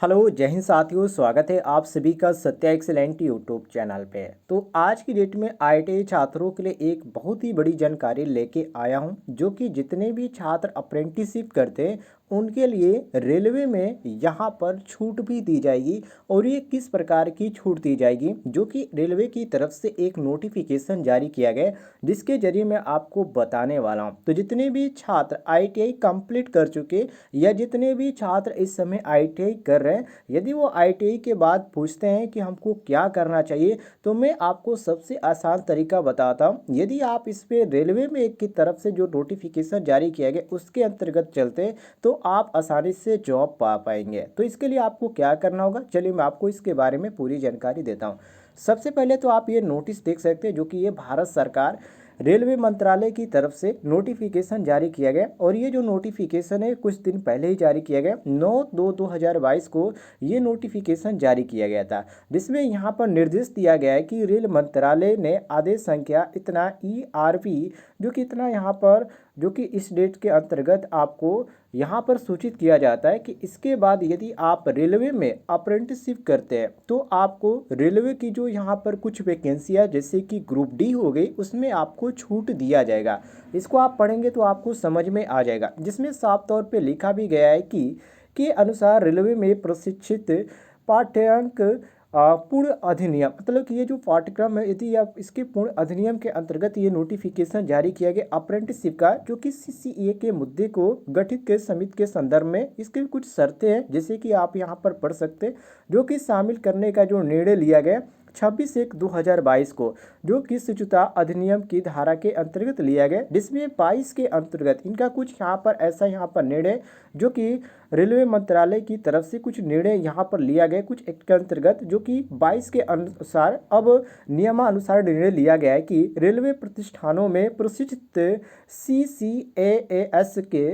Hello जय हिंद साथियों, स्वागत है आप सभी का सत्या एक्सेलेंट यूट्यूब चैनल पे। तो आज की डेट में आईटीआई छात्रों के लिए एक बहुत ही बड़ी जानकारी लेके आया हूं, जो कि जितने भी छात्र अप्रेंटिसशिप करते हैं उनके लिए रेलवे में यहां पर छूट भी दी जाएगी। और ये किस प्रकार की छूट दी जाएगी, जो कि रेलवे की तरफ से एक नोटिफिकेशन जारी किया गया, जिसके जरिए मैं आपको बताने वाला हूं। तो जितने भी छात्र आईटीआई कंप्लीट कर चुके या जितने भी छात्र इस समय आईटीआई कर रहे हैं, यदि वो आईटीआई के बाद पूछते हैं कि हमको क्या करना चाहिए, तो मैं आपको सबसे आसान तरीका बताता हूं। यदि आप इस पे रेलवे में की तरफ से जो नोटिफिकेशन जारी किया गया उसके अंतर्गत चलते हैं तो आप आसानी से जॉब पा पाएंगे। तो इसके लिए आपको क्या करना होगा, चलिए मैं आपको इसके बारे में पूरी जानकारी देता हूँ। सबसे पहले तो आप ये नोटिस देख सकते हैं, जो कि ये भारत सरकार रेलवे मंत्रालय की तरफ से नोटिफिकेशन जारी किया गया। और ये जो नोटिफिकेशन है कुछ दिन पहले ही जारी किया गया, 9/2/2022 को ये नोटिफिकेशन जारी किया गया था, जिसमें यहाँ पर निर्देश दिया गया है कि रेल मंत्रालय ने आदेश संख्या इतना ERP, जो कि इतना यहाँ पर जो कि इस डेट के अंतर्गत आपको यहाँ पर सूचित किया जाता है कि इसके बाद यदि आप रेलवे में अप्रेंटिसशिप करते हैं तो आपको रेलवे की जो यहाँ पर कुछ वैकेंसियाँ जैसे कि ग्रुप डी हो गई, उसमें आपको छूट दिया जाएगा। इसको आप पढ़ेंगे तो आपको समझ में आ जाएगा, जिसमें साफ तौर पे लिखा भी गया है कि के अनुसार रेलवे में प्रशिक्षित पाठ्यांक पूर्ण अधिनियम, मतलब कि ये जो पाठ्यक्रम है, यदि आप इसके पूर्ण अधिनियम के अंतर्गत ये नोटिफिकेशन जारी किया गया अप्रेंटिसशिप का, जो कि CCA के मुद्दे को गठित के समिति के संदर्भ में इसके कुछ शर्तें हैं, जैसे कि आप यहाँ पर पढ़ सकते हैं, जो कि शामिल करने का जो निर्णय लिया गया 26/1/2022 को, जो कि शिशुता अधिनियम की धारा के अंतर्गत लिया गया, जिसमें 22 के अंतर्गत इनका कुछ यहाँ पर ऐसा यहाँ पर निर्णय, जो कि रेलवे मंत्रालय की तरफ से कुछ निर्णय यहाँ पर लिया गया कुछ एक्ट के अंतर्गत, जो कि 22 के अनुसार अब नियमानुसार निर्णय लिया गया है कि रेलवे प्रतिष्ठानों में प्रशिक्षित CCAAS के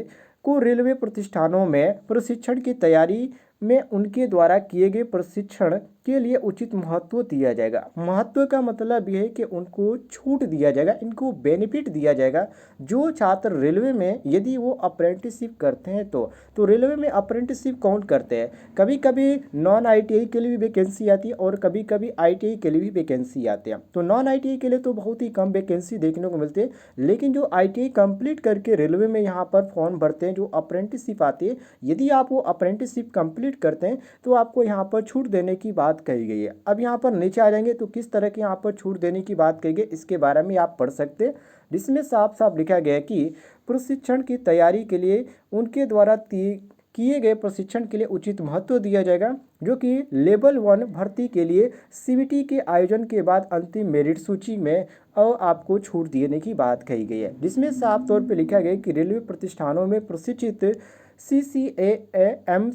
को रेलवे प्रतिष्ठानों में प्रशिक्षण की तैयारी में उनके द्वारा किए गए प्रशिक्षण के लिए उचित महत्व दिया जाएगा। महत्व का मतलब यह है कि उनको छूट दिया जाएगा, इनको बेनिफिट दिया जाएगा। जो छात्र रेलवे में यदि वो अप्रेंटिसशिप करते हैं तो रेलवे में अप्रेंटिसशिप कौन करते हैं, कभी कभी नॉन आईटीआई के लिए भी वैकेंसी आती है और कभी कभी आईटीआई के लिए भी वैकेंसी आती है। तो नॉन आईटीआई के लिए तो बहुत ही कम वैकेंसी देखने को मिलती है, लेकिन जो आईटीआई कंप्लीट करके रेलवे में यहाँ पर फॉर्म भरते हैं, जो अप्रेंटिसशिप आती है, यदि आप वो अप्रेंटिसशिप कंप्लीट करते हैं तो आपको यहाँ पर छूट देने की बात कही गई है। अब यहाँ पर नीचे आ जाएंगे तो किस तरह की यहाँ पर छूट देने की बात कही गई, इसके बारे में आप पढ़ सकते हैं, जिसमें साफ साफ लिखा गया है कि प्रशिक्षण की तैयारी के लिए उनके द्वारा किए गए प्रशिक्षण के लिए उचित महत्व दिया जाएगा, जो कि लेवल 1 भर्ती के लिए CBT के आयोजन के बाद अंतिम मेरिट सूची में और आपको छूट देने की बात कही गई है, जिसमें साफ तौर पर लिखा गया है कि रेलवे प्रतिष्ठानों में प्रशिक्षित CCAAMs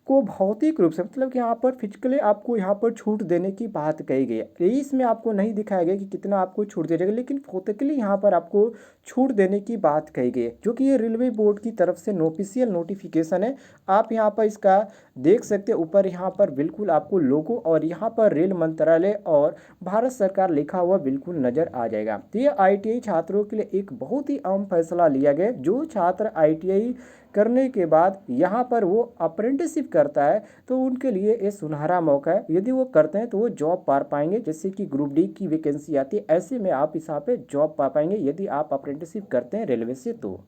को भौतिक रूप से, मतलब कि यहाँ पर फिजिकली आपको यहाँ पर छूट देने की बात कही गई है। इसमें आपको नहीं दिखाया गया कि कितना आपको छूट दिया जाएगा, लेकिन फिजिकली यहाँ पर आपको छूट देने की बात कही गई है, जो कि ये रेलवे बोर्ड की तरफ से ऑफिशियल नोटिफिकेशन है। आप यहाँ पर इसका देख सकते हैं, ऊपर यहाँ पर बिल्कुल आपको लोगो और यहाँ पर रेल मंत्रालय और भारत सरकार लिखा हुआ बिल्कुल नजर आ जाएगा। तो ये आईटीआई छात्रों के लिए एक बहुत ही अहम फैसला लिया गया। जो छात्र आईटीआई करने के बाद यहाँ पर वो अप्रेंटिसशिप करता है तो उनके लिए ये सुनहरा मौका है। यदि वो करते हैं तो वो जॉब पा पाएंगे, जैसे कि ग्रुप डी की वैकेंसी आती है, ऐसे में आप यहाँ पे जॉब पा पाएंगे यदि आप अप्रेंटिसशिप करते हैं रेलवे से। तो